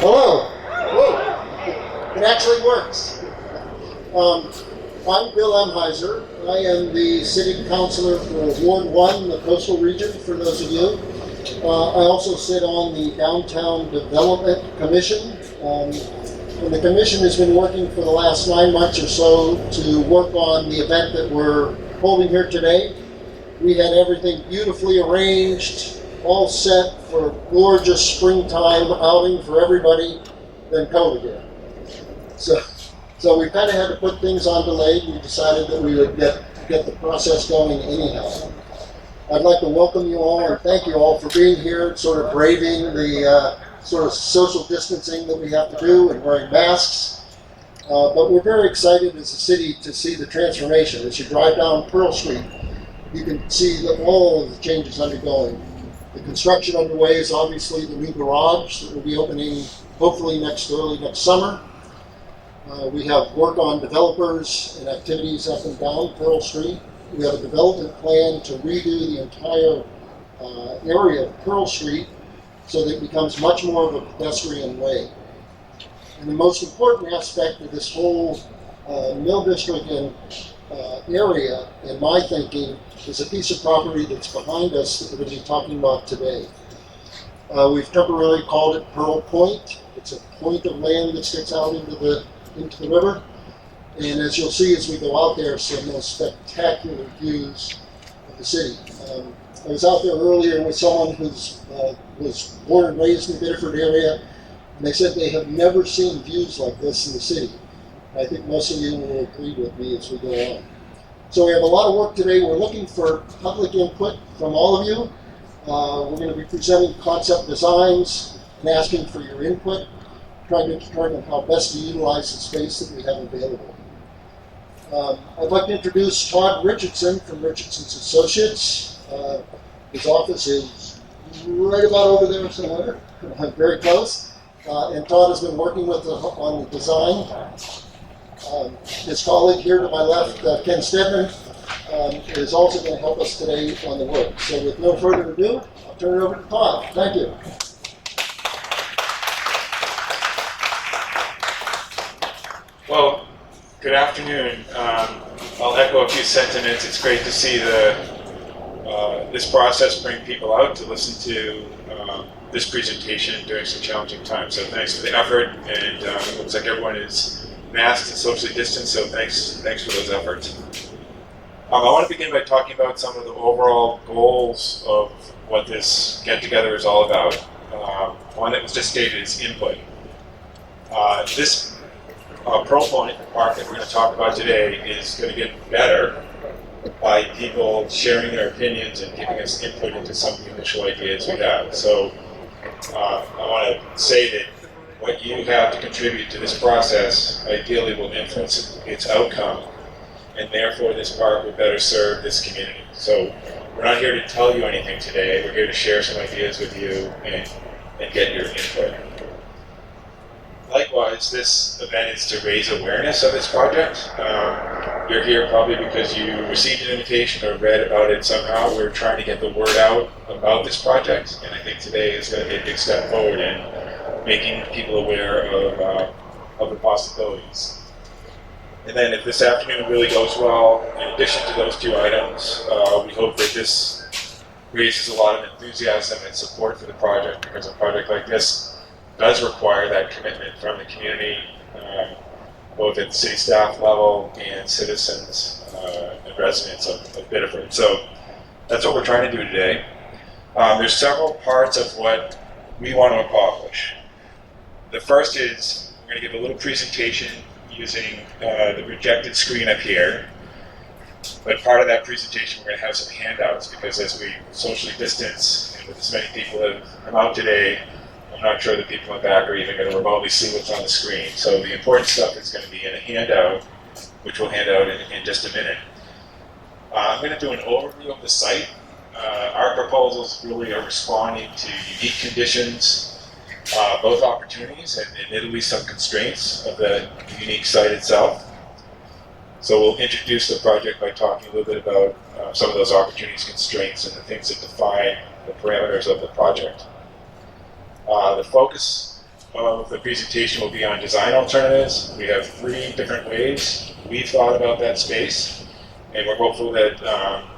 Hello. Whoa. It actually works. I'm Bill Emheiser. I am the City Councilor for Ward 1, the Coastal Region, for those of you. I also sit on the Downtown Development Commission. And the Commission has been working for the last 9 months or so to work on the event that we're holding here today. We had everything beautifully arranged, all set for a gorgeous springtime outing for everybody, then COVID hit. So we kind of had to put things on delay. We decided that we would get the process going anyhow. I'd like to welcome you all and thank you all for being here, sort of braving the sort of social distancing that we have to do and wearing masks. But we're very excited as a city to see the transformation. As you drive down Pearl Street, you can see all of the changes undergoing. The construction underway is obviously the new garage that will be opening hopefully early next summer. We have work on developers and activities up and down Pearl Street. We have a development plan to redo the entire area of Pearl Street so that it becomes much more of a pedestrian way. And the most important aspect of this whole Mill District and area, in my thinking, is a piece of property that's behind us that we're going to be talking about today. We've temporarily called it Pearl Point. It's a point of land that sticks out into the river. And as you'll see as we go out there, some most spectacular views of the city. I was out there earlier with someone who was born and raised in the Biddeford area, and they said they have never seen views like this in the city. I think most of you will agree with me as we go on. So we have a lot of work today. We're looking for public input from all of you. We're going to be presenting concept designs and asking for your input, trying to determine how best to utilize the space that we have available. I'd like to introduce Todd Richardson from Richardson Associates. His office is right about over there somewhere, very close. And Todd has been working with on the design. His colleague here to my left, Ken Stedman, is also going to help us today on the work. So with no further ado, I'll turn it over to Todd. Thank you. Well, good afternoon. I'll echo a few sentiments. It's great to see this process bring people out to listen to this presentation during some challenging times. So thanks for the effort, and it looks like everyone is masked and socially distanced, so thanks for those efforts. I want to begin by talking about some of the overall goals of what this get-together is all about. One that was just stated is input. This Pearl Point, the park that we're going to talk about today, is going to get better by people sharing their opinions and giving us input into some of the initial ideas we have. So I want to say that what you have to contribute to this process ideally will influence its outcome, and therefore this park will better serve this community. So we're not here to tell you anything today. We're here to share some ideas with you and get your input. Likewise, this event is to raise awareness of this project. You're here probably because you received an invitation or read about it somehow. We're trying to get the word out about this project, and I think today is going to be a big step forward in making people aware of the possibilities. And then if this afternoon really goes well, in addition to those two items, we hope that this raises a lot of enthusiasm and support for the project, because a project like this does require that commitment from the community, both at the city staff level and citizens and residents of Biddeford. So that's what we're trying to do today. There's several parts of what we want to accomplish. The first is we're going to give a little presentation using the projected screen up here. But part of that presentation, we're going to have some handouts, because as we socially distance and with as many people that have come out today, I'm not sure that people in the back are even going to remotely see what's on the screen. So the important stuff is going to be in a handout, which we'll hand out in just a minute. I'm going to do an overview of the site. Our proposals really are responding to unique conditions, both opportunities and admittedly some constraints of the unique site itself. So we'll introduce the project by talking a little bit about some of those opportunities, constraints, and the things that define the parameters of the project. The focus of the presentation will be on design alternatives. We have 3 different ways we've thought about that space, and we're hopeful that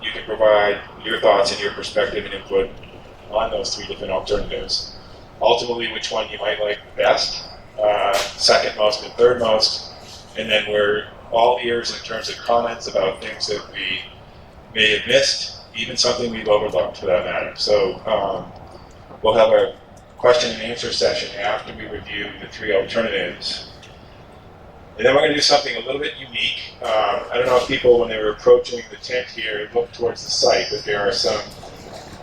you can provide your thoughts and your perspective and input on those 3 different alternatives. Ultimately, which one you might like best, second most and third most, and then we're all ears in terms of comments about things that we may have missed, even something we've overlooked for that matter. So we'll have a question and answer session after we review the 3 alternatives. And then we're going to do something a little bit unique. I don't know if people, when they were approaching the tent here, looked towards the site, but there are some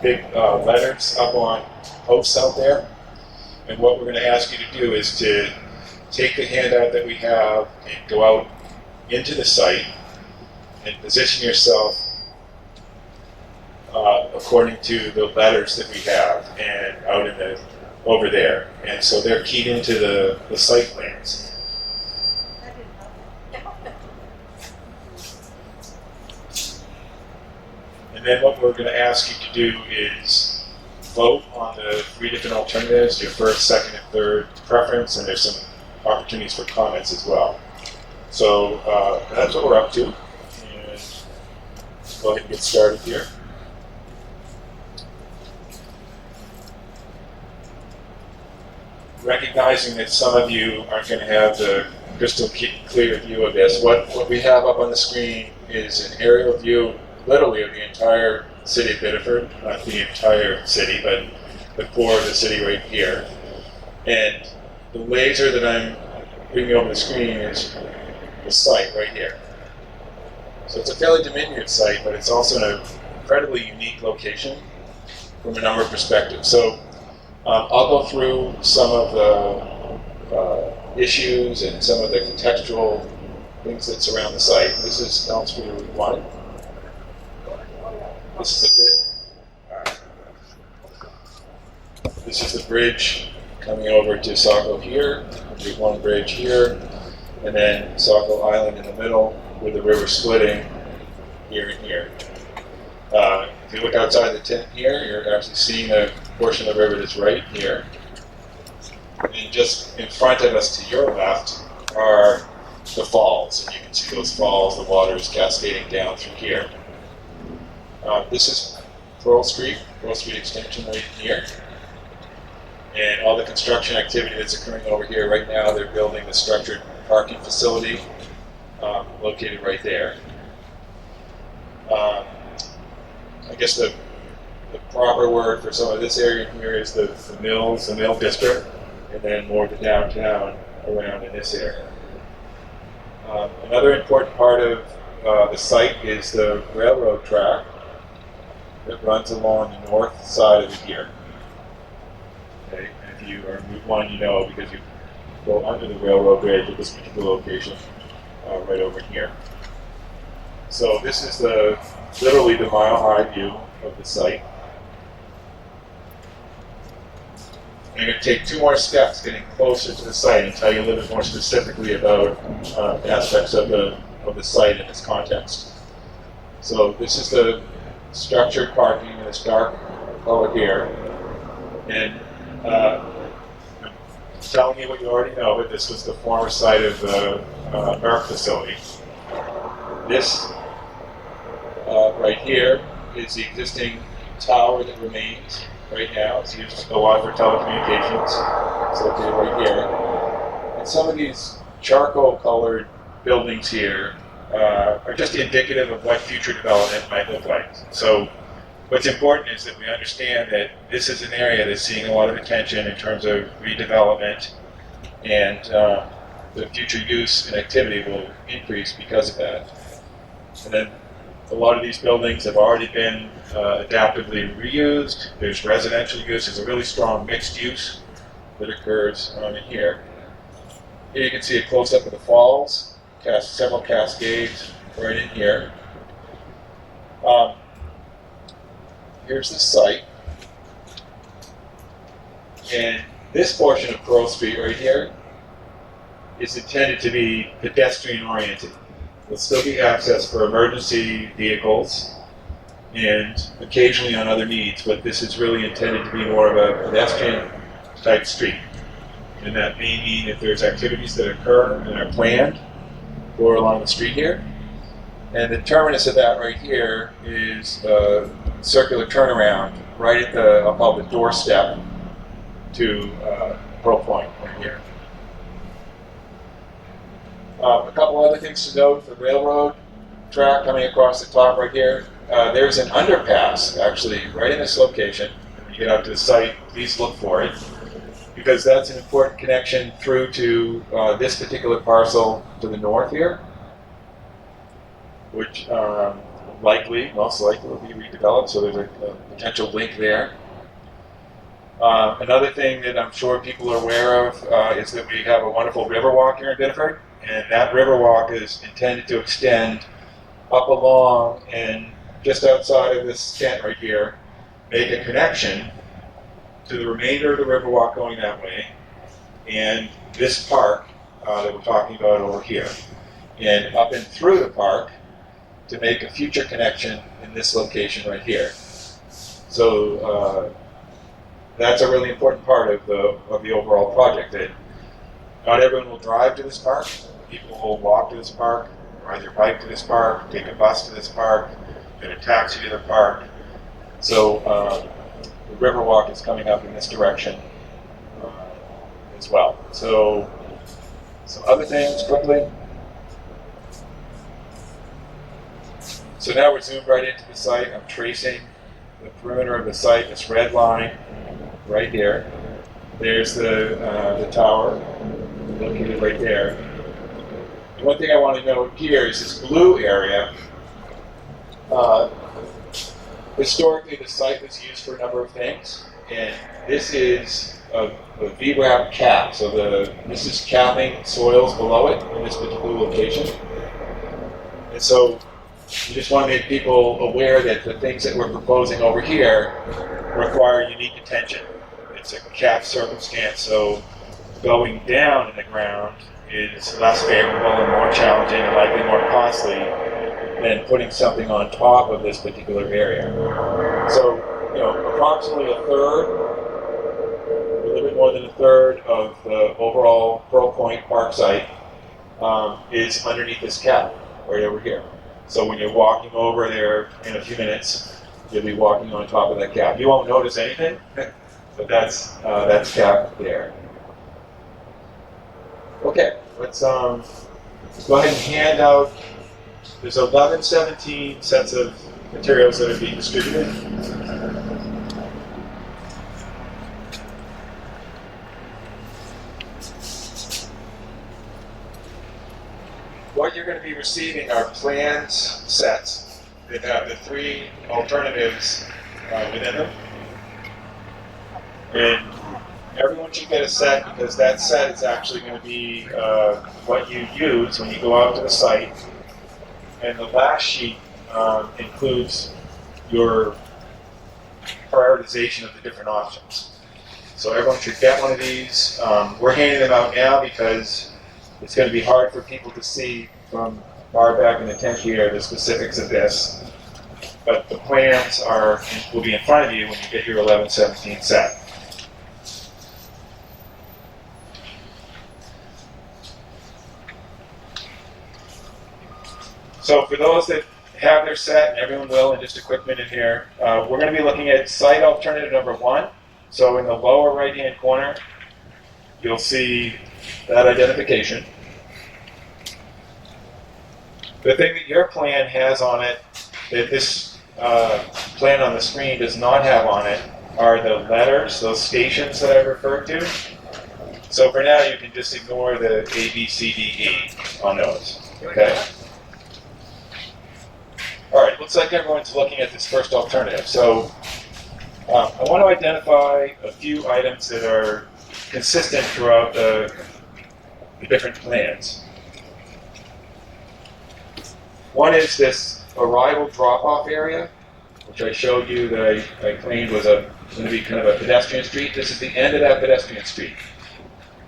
big letters up on posts out there. And what we're going to ask you to do is to take the handout that we have and go out into the site and position yourself according to the letters that we have and out in the over there. And so they're keyed into the site plans. And then what we're going to ask you to do is vote on the 3 different alternatives, your first, second, and third preference, and there's some opportunities for comments as well. So that's what we're up to. And go ahead and get started here. Recognizing that some of you aren't going to have the crystal clear view of this, what we have up on the screen is an aerial view, literally, of the entire city of Biddeford, not the entire city, but the core of the city right here. And the laser that I'm bringing over the screen is the site right here. So it's a fairly diminutive site, but it's also an incredibly unique location from a number of perspectives. So I'll go through some of the issues and some of the contextual things that surround the site. This is Elm Street Route 1. This is the bridge coming over to Saco here, Route 1 bridge here, and then Saco Island in the middle with the river splitting here and here. If you look outside the tent here, you're actually seeing a portion of the river that's right here. And just in front of us to your left are the falls. And you can see those falls, the water is cascading down through here. This is Pearl Street extension right here. And all the construction activity that's occurring over here right now, they're building the structured parking facility located right there. I guess the proper word for some of this area here is the mill district, and then more the downtown around in this area. Another important part of the site is the railroad track that runs along the north side of it here. Okay, and if you are in Route 1, you know because you go under the railroad bridge at this particular location, right over here. So this is literally the mile-high view of the site. I'm going to take 2 more steps getting closer to the site and tell you a little bit more specifically about aspects of the site in this context. So this is the structured parking in this dark color here. And I'm telling you what you already know, but this was the former site of the Merck facility. This right here is the existing tower that remains right now. It's used a lot for telecommunications. It's located right here. And some of these charcoal-colored buildings here are just indicative of what future development might look like. So what's important is that we understand that this is an area that's seeing a lot of attention in terms of redevelopment, and the future use and activity will increase because of that. And then a lot of these buildings have already been adaptively reused. There's residential use. There's a really strong mixed use that occurs in here. Here you can see a close-up of the falls, several cascades right in here. Here's the site. And this portion of Pearl Street right here is intended to be pedestrian-oriented. There'll still be access for emergency vehicles and occasionally on other needs, but this is really intended to be more of a pedestrian-type street. And that may mean if there's activities that occur and are planned or along the street here. And the terminus of that right here is a circular turnaround right at the, I'll call it the doorstep to Pearl Point right here. A couple other things to note: the railroad track coming across the top right here. There's an underpass actually right in this location. When you get out to the site, please look for it, because that's an important connection through to this particular parcel to the north here, which most likely will be redeveloped, so there's a potential link there. Another thing that I'm sure people are aware of is that we have a wonderful RiverWalk here in Biddeford, and that RiverWalk is intended to extend up along and just outside of this tent right here, make a connection to the remainder of the RiverWalk going that way, and this park that we're talking about over here, and up and through the park to make a future connection in this location right here. So that's a really important part of the overall project. That not everyone will drive to this park. People will walk to this park, ride their bike to this park, take a bus to this park, get a taxi to the park. So the RiverWalk is coming up in this direction as well. So some other things quickly. So now we're zoomed right into the site. I'm tracing the perimeter of the site, this red line right here. There's the tower located right there. And one thing I want to note here is this blue area. Historically, the site was used for a number of things, and this is a VRAP cap. So this is capping soils below it in this particular location. And so we just want to make people aware that the things that we're proposing over here require unique attention. It's a cap circumstance, so going down in the ground is less favorable and more challenging and likely more costly than putting something on top of this particular area. So, approximately a little bit more than a third of the overall Pearl Point Park site is underneath this cap right over here. So when you're walking over there in a few minutes, you'll be walking on top of that cap. You won't notice anything, but that's cap there. Okay, let's go ahead and hand out. There's 17 sets of materials that are being distributed. What you're going to be receiving are plans sets that have the three alternatives within them. And everyone should get a set, because that set is actually going to be what you use when you go out to the site. And the last sheet includes your prioritization of the different options. So everyone should get one of these. We're handing them out now because it's going to be hard for people to see from far back in the tent here the specifics of this. But the plans will be in front of you when you get your 1117 set. So for those that have their set, and everyone will in just a quick minute here, we're going to be looking at site alternative number 1. So in the lower right-hand corner, you'll see that identification. The thing that your plan has on it, that this plan on the screen does not have on it, are the letters, those stations that I referred to. So for now, you can just ignore the A, B, C, D, E on those, okay? All right, looks like everyone's looking at this first alternative. So I want to identify a few items that are consistent throughout the different plans. One is this arrival drop-off area, which I showed you that I claimed was going to be kind of a pedestrian street. This is the end of that pedestrian street.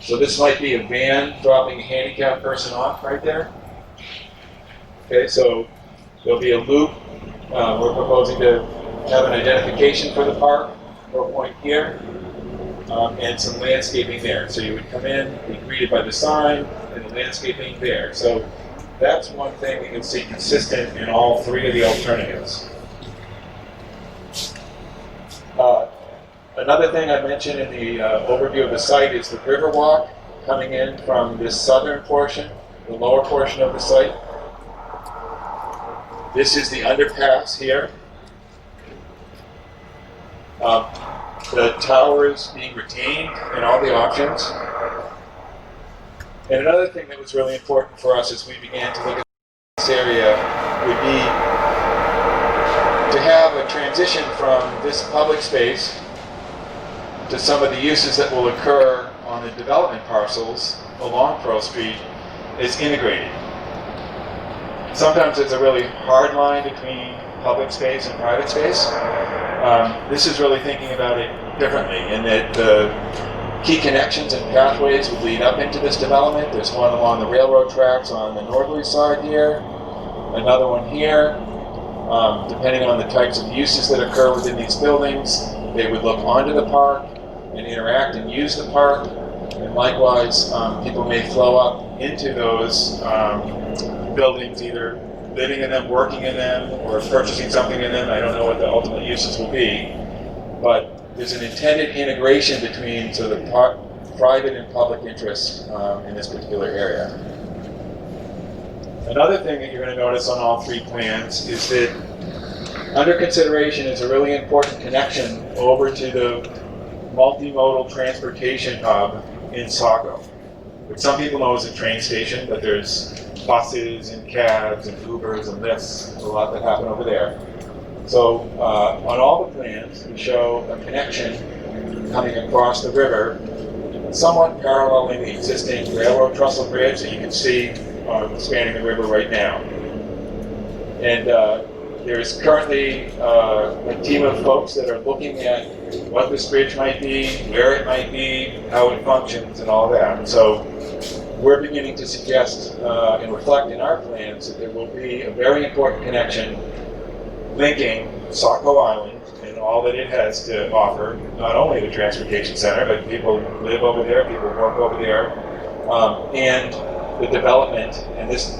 So this might be a van dropping a handicapped person off right there. Okay, so there'll be a loop. We're proposing to have an identification for the park, Pearl Point here. and some landscaping there. So you would come in, be greeted by the sign, and the landscaping there. So that's one thing that you'll see consistent in all three of the alternatives. Another thing I mentioned in the overview of the site is the RiverWalk coming in from this southern portion, the lower portion of the site. This is the underpass here. The tower is being retained in all the options. And another thing that was really important for us as we began to look at this area would be to have a transition from this public space to some of the uses that will occur on the development parcels along Pearl Street is integrated. Sometimes there's a really hard line between public space and private space. This is really thinking about it differently in that the key connections and pathways would lead up into this development. There's one along the railroad tracks on the northerly side here, another one here. Depending on the types of uses that occur within these buildings, they would look onto the park and interact and use the park. And likewise, people may flow up into those buildings, either living in them, working in them, or purchasing something in them. I don't know what the ultimate uses will be, but there's an intended integration between sort of private and public interests in this particular area. Another thing that you're going to notice on all three plans is that under consideration is a really important connection over to the multimodal transportation hub in Saco, which some people know as a train station, but there's buses and cabs and Ubers and Lyfts, a lot that happen over there. So on all the plans, we show a connection coming across the river, somewhat paralleling the existing railroad trestle bridge that you can see spanning the river right now. And there's currently a team of folks that are looking at what this bridge might be, where it might be, how it functions, and all that. So we're beginning to suggest and reflect in our plans that there will be a very important connection linking Saco Island and all that it has to offer, not only the transportation center, but people live over there, people work over there, and the development, and this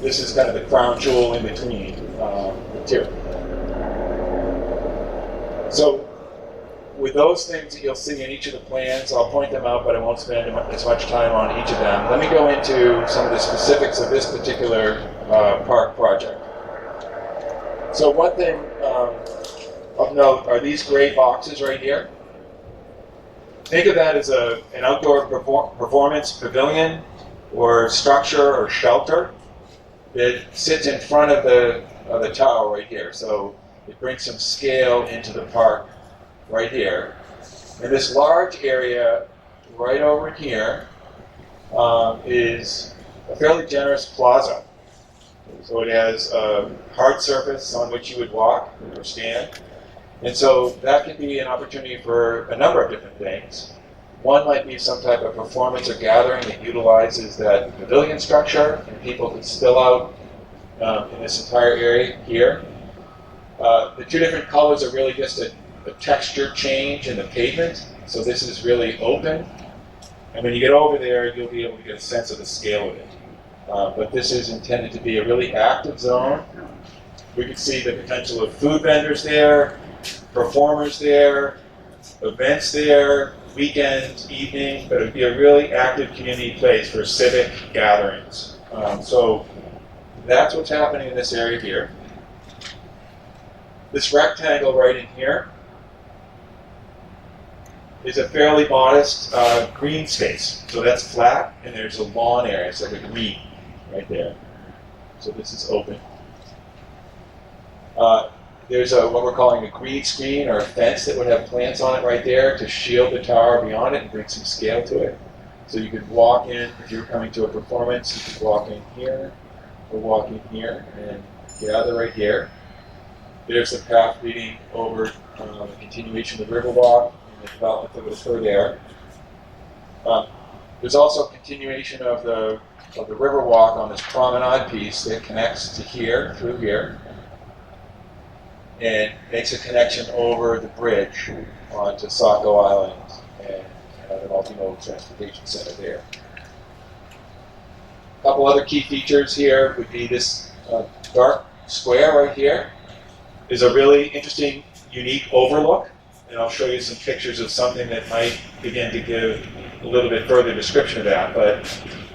is kind of the crown jewel in between the two. So with those things that you'll see in each of the plans, I'll point them out, but I won't spend as much time on each of them. Let me go into some of the specifics of this particular park project. So one thing of note are these gray boxes right here. Think of that as an outdoor performance pavilion or structure or shelter that sits in front of the tower right here. So it brings some scale into the park right here. And this large area right over here is a fairly generous plaza. So it has a hard surface on which you would walk or stand. And so that can be an opportunity for a number of different things. One might be some type of performance or gathering that utilizes that pavilion structure, and people can spill out in this entire area here. The two different colors are really just a texture change in the pavement. So this is really open. And when you get over there, you'll be able to get a sense of the scale of it. But this is intended to be a really active zone. We can see the potential of food vendors there, performers there, events there, weekend, evening, but it would be a really active community place for civic gatherings. So that's what's happening in this area here. This rectangle right in here is a fairly modest green space. So that's flat, and there's a lawn area, it's like a green right there. So this is open. There's what we're calling a green screen or a fence that would have plants on it right there to shield the tower beyond it and bring some scale to it. So you could walk in, if you're coming to a performance, you could walk in here or walk in here and gather right here. There's the path leading over the continuation of the RiverWalk and the development that would occur there. There's also a continuation of the RiverWalk on this promenade piece that connects to here, through here, and makes a connection over the bridge onto Saco Island and the multimodal transportation center there. A couple other key features here would be this dark square right here is a really interesting, unique overlook. And I'll show you some pictures of something that might begin to give a little bit further description of that. But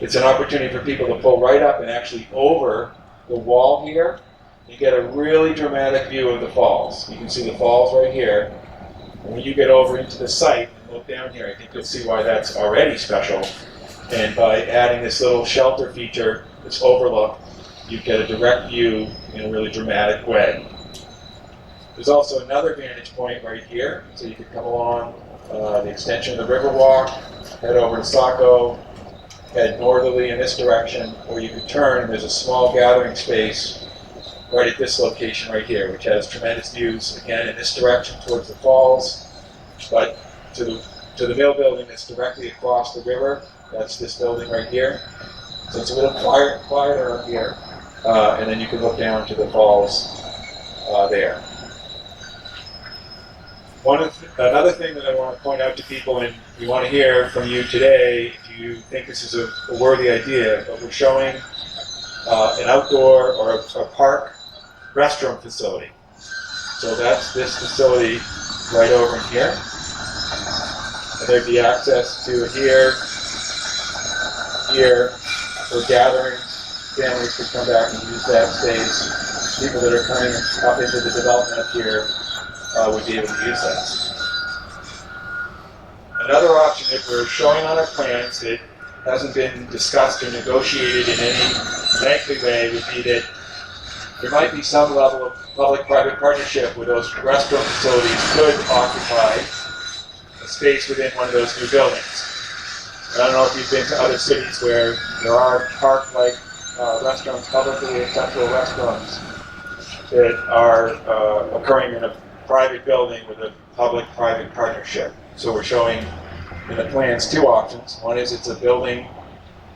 it's an opportunity for people to pull right up and actually over the wall here. You get a really dramatic view of the falls. You can see the falls right here. And when you get over into the site and look down here, I think you'll see why that's already special. And by adding this little shelter feature, this overlook, you get a direct view in a really dramatic way. There's also another vantage point right here, so you could come along the extension of the RiverWalk, head over to Saco, head northerly in this direction, or you could turn, and there's a small gathering space right at this location right here, which has tremendous views, again, in this direction towards the falls, but to the mill building that's directly across the river. That's this building right here. So it's a little quieter up here, and then you can look down to the falls there. Another thing that I want to point out to people, and we want to hear from you today if you think this is a worthy idea, but we're showing an outdoor or a park restroom facility. So that's this facility right over in here. And there'd be access to here for gatherings. Families could come back and use that space. People that are coming up into the development up here would be able to use that. Another option that we're showing on our plans that hasn't been discussed or negotiated in any lengthy way would be that there might be some level of public-private partnership where those restroom facilities could occupy a space within one of those new buildings. And I don't know if you've been to other cities where there are park-like restaurants, publicly accessible restaurants that are occurring in a private building with a public-private partnership. So we're showing in the plans two options. One is it's a building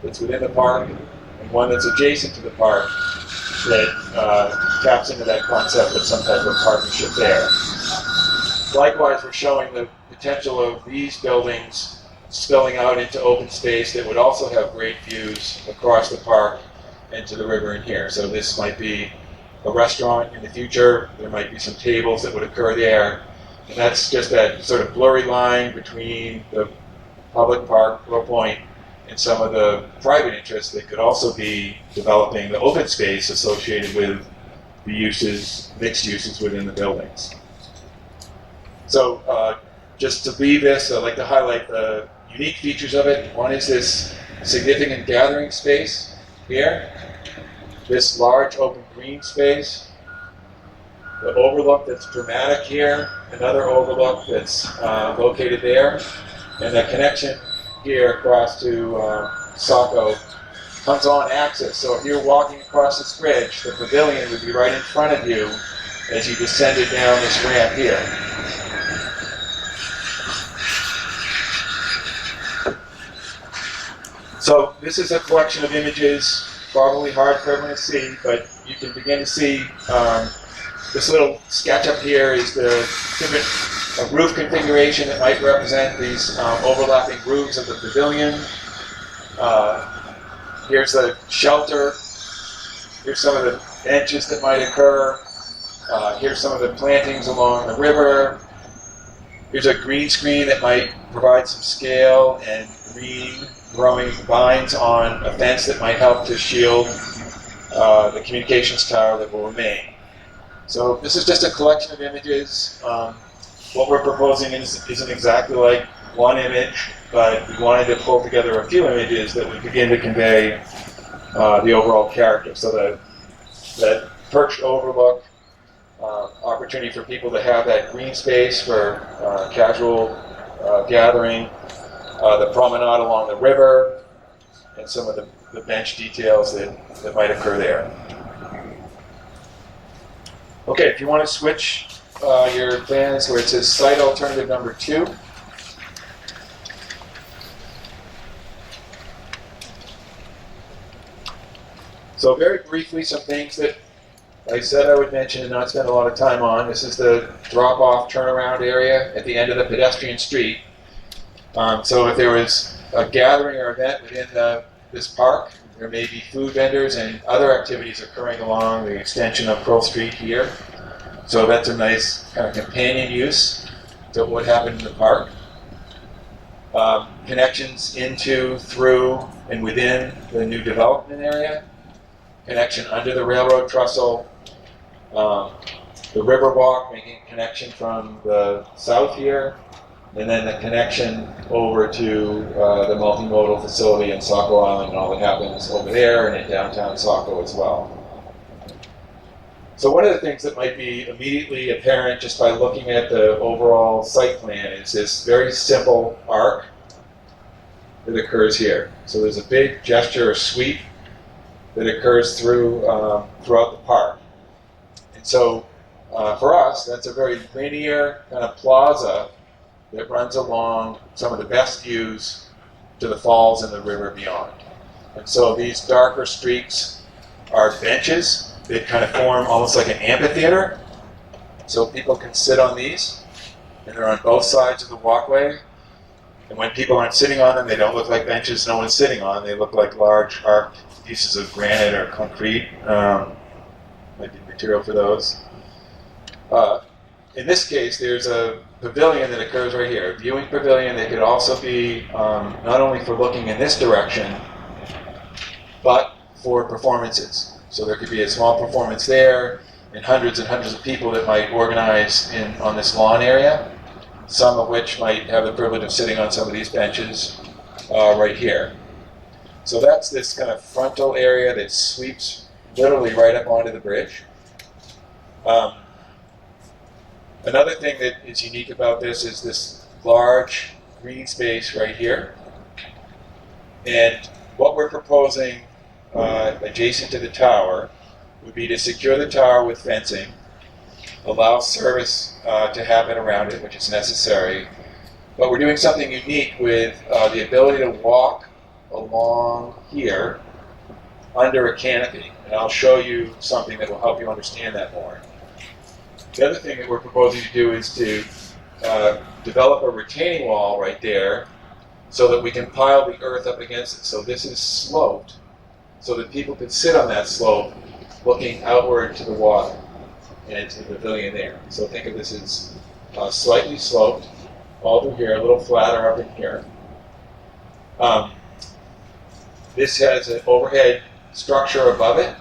that's within the park, and one that's adjacent to the park that taps into that concept of some type of partnership there. Likewise, we're showing the potential of these buildings spilling out into open space that would also have great views across the park and to the river in here. So this might be a restaurant in the future. There might be some tables that would occur there. And that's just that sort of blurry line between the public park, Low Point, and some of the private interests that could also be developing the open space associated with the uses, mixed uses within the buildings. So just to leave this, I'd like to highlight the unique features of it. One is this significant gathering space here, this large open green space, the overlook that's dramatic here, another overlook that's located there, and the connection here across to Saco comes on access. So if you're walking across this bridge, the pavilion would be right in front of you as you descended down this ramp here. So this is a collection of images, probably hard for everyone to see, but you can begin to see this little sketch up here is the different roof configuration that might represent these overlapping roofs of the pavilion. Here's the shelter. Here's some of the benches that might occur. Here's some of the plantings along the river. Here's a green screen that might provide some scale and green growing vines on a fence that might help to shield the communications tower that will remain. So this is just a collection of images. What we're proposing isn't exactly like one image, but we wanted to pull together a few images that would begin to convey the overall character. So that perched overlook, opportunity for people to have that green space for casual gathering, the promenade along the river, and some of the bench details that might occur there. Okay, if you want to switch your plans where it says site alternative number 2. So very briefly, some things that I said I would mention and not spend a lot of time on. This is the drop-off turnaround area at the end of the pedestrian street. So if there was a gathering or event within this park, there may be food vendors and other activities occurring along the extension of Pearl Street here. So that's a nice kind of companion use to what happened in the park. Connections into, through, and within the new development area. Connection under the railroad trestle. The RiverWalk, making a connection from the south here. And then the connection over to the multimodal facility in Saco Island and all that happens over there and in downtown Saco as well. So one of the things that might be immediately apparent just by looking at the overall site plan is this very simple arc that occurs here. So there's a big gesture or sweep that occurs throughout the park. And so for us, that's a very linear kind of plaza that runs along some of the best views to the falls and the river beyond. And so these darker streaks are benches that kind of form almost like an amphitheater. So people can sit on these, and they're on both sides of the walkway. And when people aren't sitting on them, they don't look like benches no one's sitting on. They look like large arced pieces of granite or concrete. Might be material for those. In this case, there's a pavilion that occurs right here, a viewing pavilion that could also be not only for looking in this direction, but for performances. So there could be a small performance there, and hundreds of people that might organize on this lawn area, some of which might have the privilege of sitting on some of these benches right here. So that's this kind of frontal area that sweeps literally right up onto the bridge. Another thing that is unique about this is this large green space right here. And what we're proposing adjacent to the tower would be to secure the tower with fencing, allow service to happen around it, which is necessary. But we're doing something unique with the ability to walk along here under a canopy. And I'll show you something that will help you understand that more. The other thing that we're proposing to do is to develop a retaining wall right there so that we can pile the earth up against it. So this is sloped so that people can sit on that slope looking outward to the water and to the pavilion there. So think of this as slightly sloped all through here, a little flatter up in here. This has an overhead structure above it.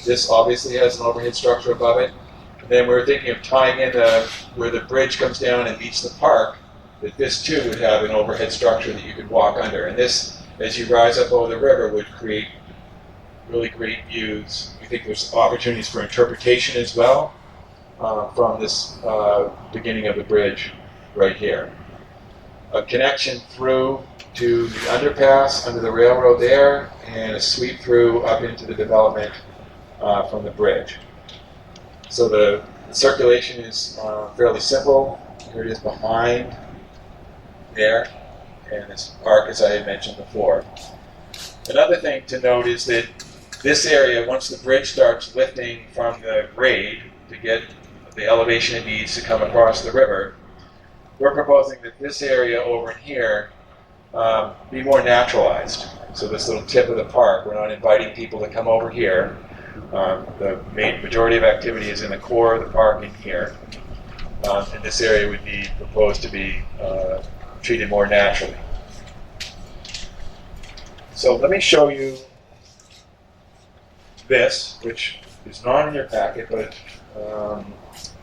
This obviously has an overhead structure above it. And then we're thinking of tying in where the bridge comes down and meets the park, that this too would have an overhead structure that you could walk under. And this, as you rise up over the river, would create really great views. We think there's opportunities for interpretation as well from this beginning of the bridge right here. A connection through to the underpass under the railroad there, and a sweep through up into the development from the bridge. So the circulation is fairly simple. Here it is behind there, and this arc, as I had mentioned before. Another thing to note is that this area, once the bridge starts lifting from the grade to get the elevation it needs to come across the river, we're proposing that this area over in here be more naturalized. So this little tip of the park, we're not inviting people to come over here. The majority of activity is in the core of the park in here. And this area would be proposed to be treated more naturally. So let me show you this, which is not in your packet, but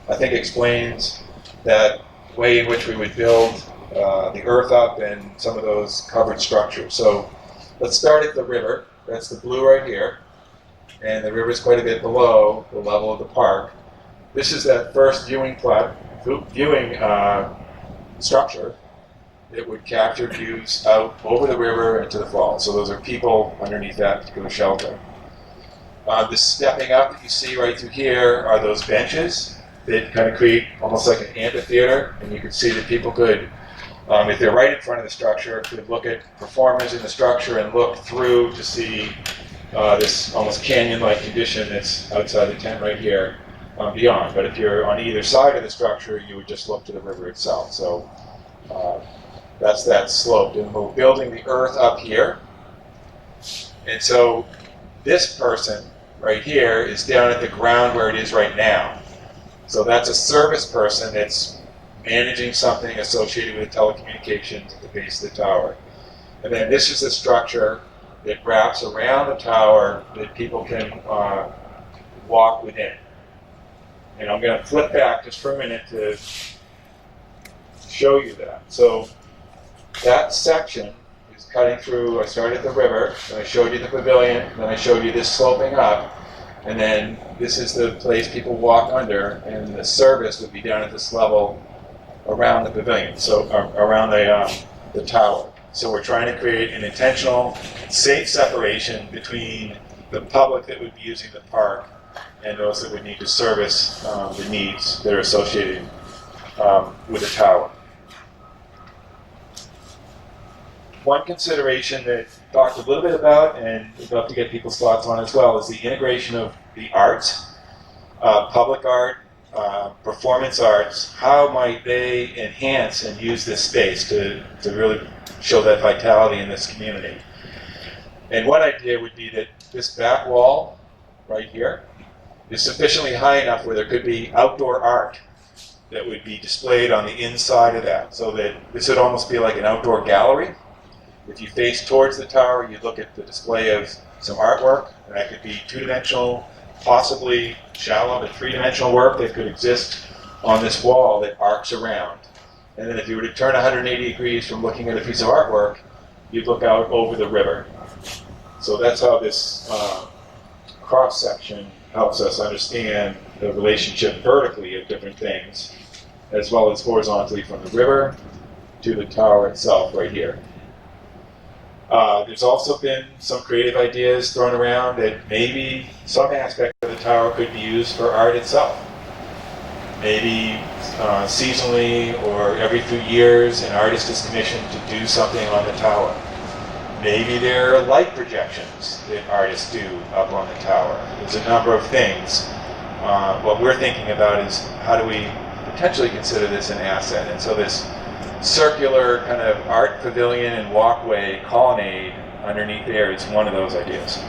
I think explains that way in which we would build the earth up and some of those covered structures. So let's start at the river. That's the blue right here. And the river is quite a bit below the level of the park. This is that first viewing structure that would capture views out over the river and to the falls. So those are people underneath that particular shelter. The stepping up that you see right through here are those benches that kind of create almost like an amphitheater, and you can see that people could, if they're right in front of the structure, could look at performers in the structure and look through to see this almost canyon-like condition that's outside the tent right here beyond. But if you're on either side of the structure, you would just look to the river itself. So That's that slope. And we're building the earth up here. And so this person right here is down at the ground where it is right now. So that's a service person that's managing something associated with telecommunications at the base of the tower. And then this is the structure that wraps around the tower that people can walk within. And I'm going to flip back just for a minute to show you that. So that section is cutting through, I started at the river, then I showed you the pavilion, then I showed you this sloping up, and then this is the place people walk under, and the service would be down at this level around the pavilion, so around the tower. So we're trying to create an intentional, safe separation between the public that would be using the park and those that would need to service the needs that are associated with the tower. One consideration that we talked a little bit about, and we'd love to get people's thoughts on as well, is the integration of the arts, public art, performance arts. How might they enhance and use this space to really show that vitality in this community? And one idea would be that this back wall right here is sufficiently high enough where there could be outdoor art that would be displayed on the inside of that, so that this would almost be like an outdoor gallery. If you face towards the tower, you look at the display of some artwork, and that could be two-dimensional, possibly shallow but three-dimensional work that could exist on this wall that arcs around. And then if you were to turn 180 degrees from looking at a piece of artwork, you'd look out over the river. So that's how this cross-section helps us understand the relationship vertically of different things, as well as horizontally from the river to the tower itself right here. There's also been some creative ideas thrown around that maybe some aspect of the tower could be used for art itself. Maybe seasonally or every few years an artist is commissioned to do something on the tower. Maybe there are light projections that artists do up on the tower. There's a number of things. What we're thinking about is how do we potentially consider this an asset? And so this circular kind of art pavilion and walkway colonnade underneath there is one of those ideas.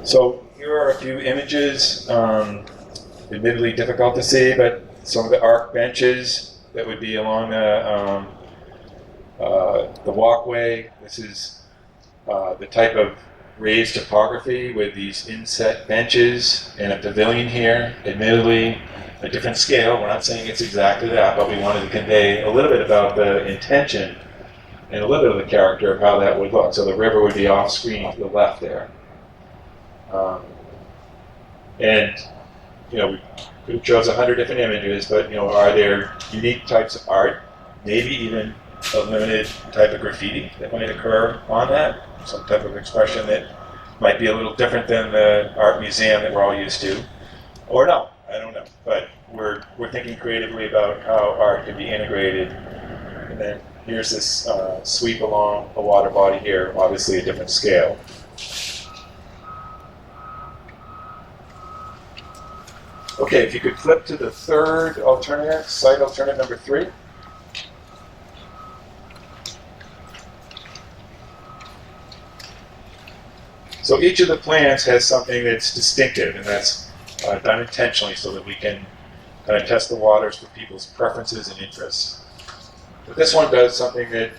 So here are a few images, admittedly difficult to see, but some of the arc benches that would be along the walkway. This is the type of raised topography with these inset benches and a pavilion here. Admittedly, a different scale. We're not saying it's exactly that, but we wanted to convey a little bit about the intention and a little bit of the character of how that would look. So the river would be off screen to the left there. And, we could have chose 100 different images, but, are there unique types of art, maybe even a limited type of graffiti that might occur on that? Some type of expression that might be a little different than the art museum that we're all used to. Or no, I don't know. But we're thinking creatively about how art can be integrated. And then here's this sweep along a water body here, obviously a different scale. Okay, if you could flip to the third alternative, site alternative number 3. So each of the plans has something that's distinctive, and that's done intentionally so that we can kind of test the waters for people's preferences and interests. But this one does something that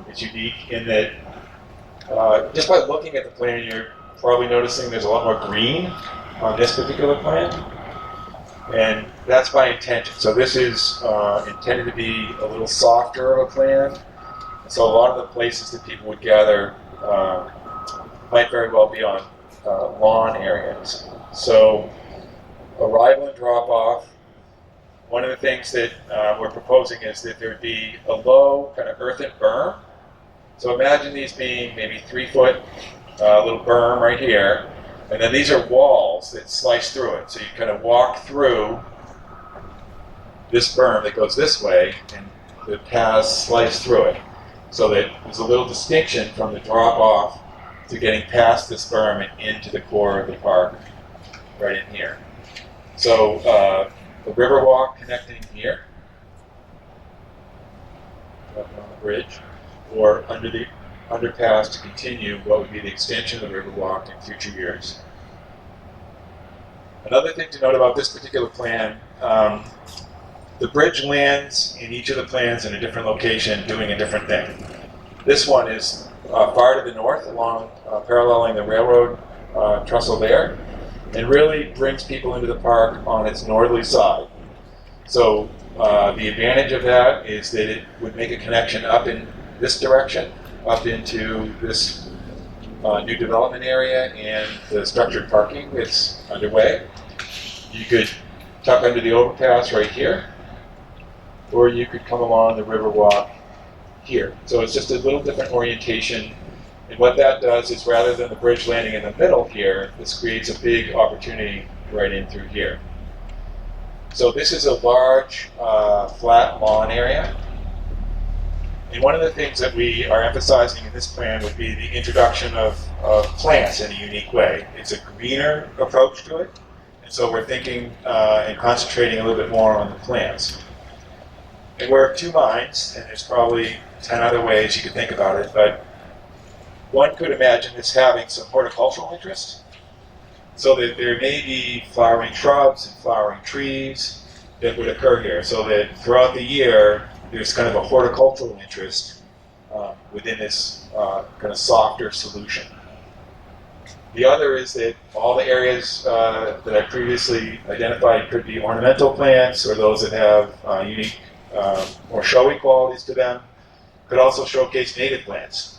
is unique in that just by looking at the plan, you're probably noticing there's a lot more green on this particular plan, and that's by intention. So this is intended to be a little softer of a plan. So a lot of the places that people would gather might very well be on lawn areas. So arrival and drop-off. One of the things that we're proposing is that there would be a low kind of earthen berm. So imagine these being maybe 3-foot little berm right here, and then these are walls that slice through it. So you kind of walk through this berm that goes this way, and the paths slice through it. So that there's a little distinction from the drop-off to getting past this berm and into the core of the park right in here. So the RiverWalk connecting here, up on the bridge, or under the underpass to continue what would be the extension of the RiverWalk in future years. Another thing to note about this particular plan, the bridge lands in each of the plans in a different location doing a different thing. This one is far to the north, along paralleling the railroad trestle there, and really brings people into the park on its northerly side. So the advantage of that is that it would make a connection up in this direction, up into this new development area and the structured parking that's underway. You could tuck under the overpass right here, or you could come along the RiverWalk here. So it's just a little different orientation. And what that does is, rather than the bridge landing in the middle here, this creates a big opportunity right in through here. So this is a large flat lawn area. And one of the things that we are emphasizing in this plan would be the introduction of plants in a unique way. It's a greener approach to it. And so we're thinking and concentrating a little bit more on the plants. And we're of two minds, and there's probably 10 other ways you could think about it, but one could imagine this having some horticultural interest, so that there may be flowering shrubs and flowering trees that would occur here, so that throughout the year there's kind of a horticultural interest within this kind of softer solution. The other is that all the areas that I previously identified could be ornamental plants, or those that have unique or showy qualities to them, could also showcase native plants.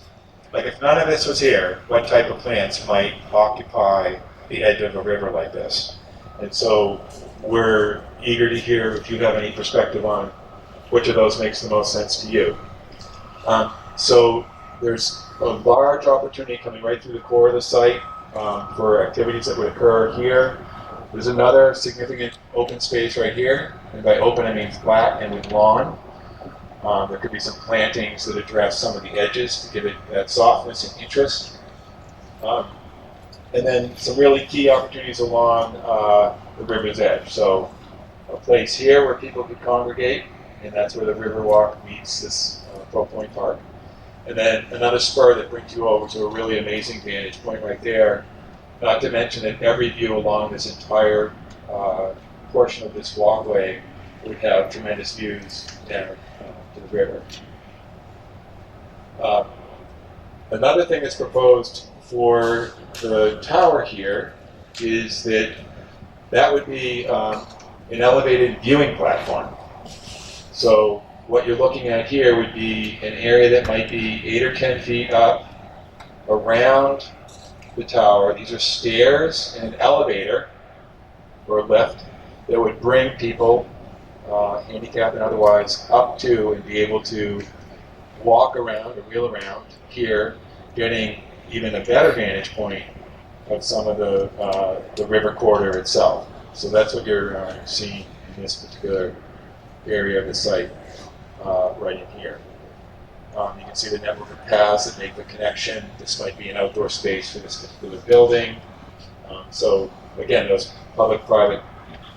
Like, if none of this was here, what type of plants might occupy the edge of a river like this? And so we're eager to hear if you have any perspective on which of those makes the most sense to you. So there's a large opportunity coming right through the core of the site for activities that would occur here. There's another significant open space right here, and by open I mean flat and with lawn. There could be some plantings that address some of the edges to give it that softness and interest. And then some really key opportunities along the river's edge. So a place here where people could congregate, and that's where the RiverWalk meets this Pro Point Park. And then another spur that brings you over to a really amazing vantage point right there. Not to mention that every view along this entire portion of this walkway would have tremendous views down to the river. Another thing that's proposed for the tower here is that would be an elevated viewing platform. So what you're looking at here would be an area that might be 8 or 10 feet up around the tower. These are stairs and an elevator or lift that would bring people, handicapped and otherwise, up to and be able to walk around or wheel around here, getting even a better vantage point of some of the river corridor itself. So that's what you're seeing in this particular area of the site right in here. You can see the network of paths that make the connection. This might be an outdoor space for this particular building. So again, those public-private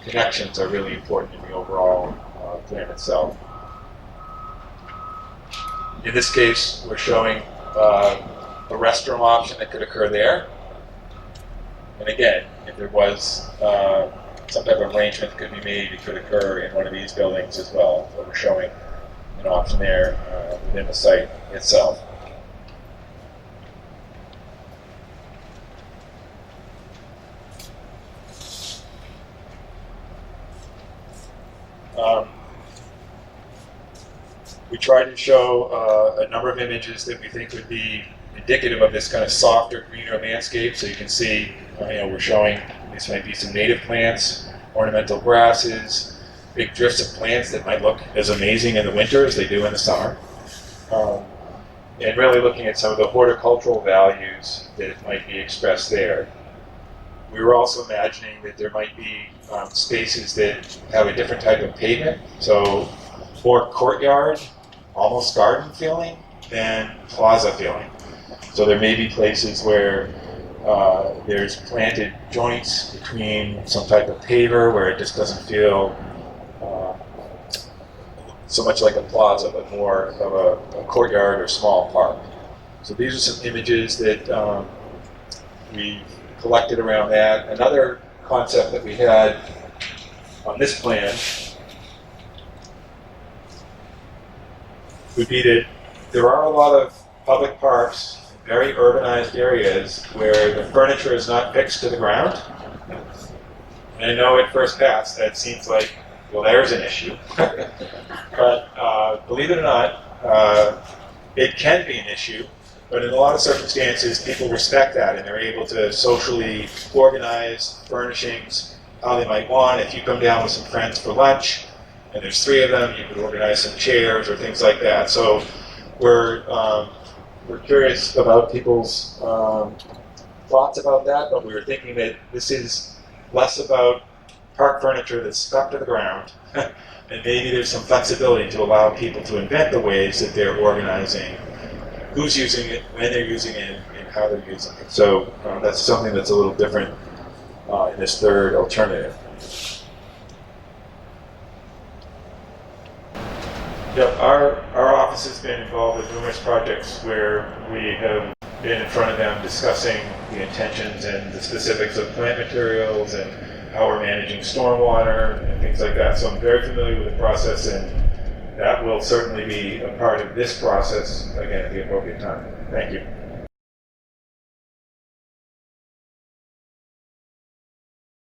connections are really important in the overall plan itself. In this case, we're showing a restroom option that could occur there. And again, if there was some type of arrangement that could be made, it could occur in one of these buildings as well. So we're showing an option there within the site itself. We tried to show a number of images that we think would be indicative of this kind of softer, greener landscape. So you can see, we're showing these might be some native plants, ornamental grasses, big drifts of plants that might look as amazing in the winter as they do in the summer. And really looking at some of the horticultural values that might be expressed there. We were also imagining that there might be spaces that have a different type of pavement, so more courtyard, almost garden feeling than plaza feeling. So there may be places where There's planted joints between some type of paver where it just doesn't feel so much like a plaza, but more of a courtyard or small park. So these are some images that we collected around that. Another concept that we had on this plan would be that there are a lot of public parks, very urbanized areas where the furniture is not fixed to the ground. And I know at first pass that seems like, well, there's an issue. But believe it or not, it can be an issue. But in a lot of circumstances, people respect that and they're able to socially organize furnishings how they might want. If you come down with some friends for lunch and there's 3 of them, you could organize some chairs or things like that. So we're curious about people's thoughts about that, but we were thinking that this is less about park furniture that's stuck to the ground, and maybe there's some flexibility to allow people to invent the ways that they're organizing who's using it, when they're using it, and how they're using it. So that's something that's a little different in this third alternative. Yep, our office has been involved with numerous projects where we have been in front of them discussing the intentions and the specifics of plant materials and how we're managing stormwater and things like that. So I'm very familiar with the process, and that will certainly be a part of this process, again, at the appropriate time. Thank you.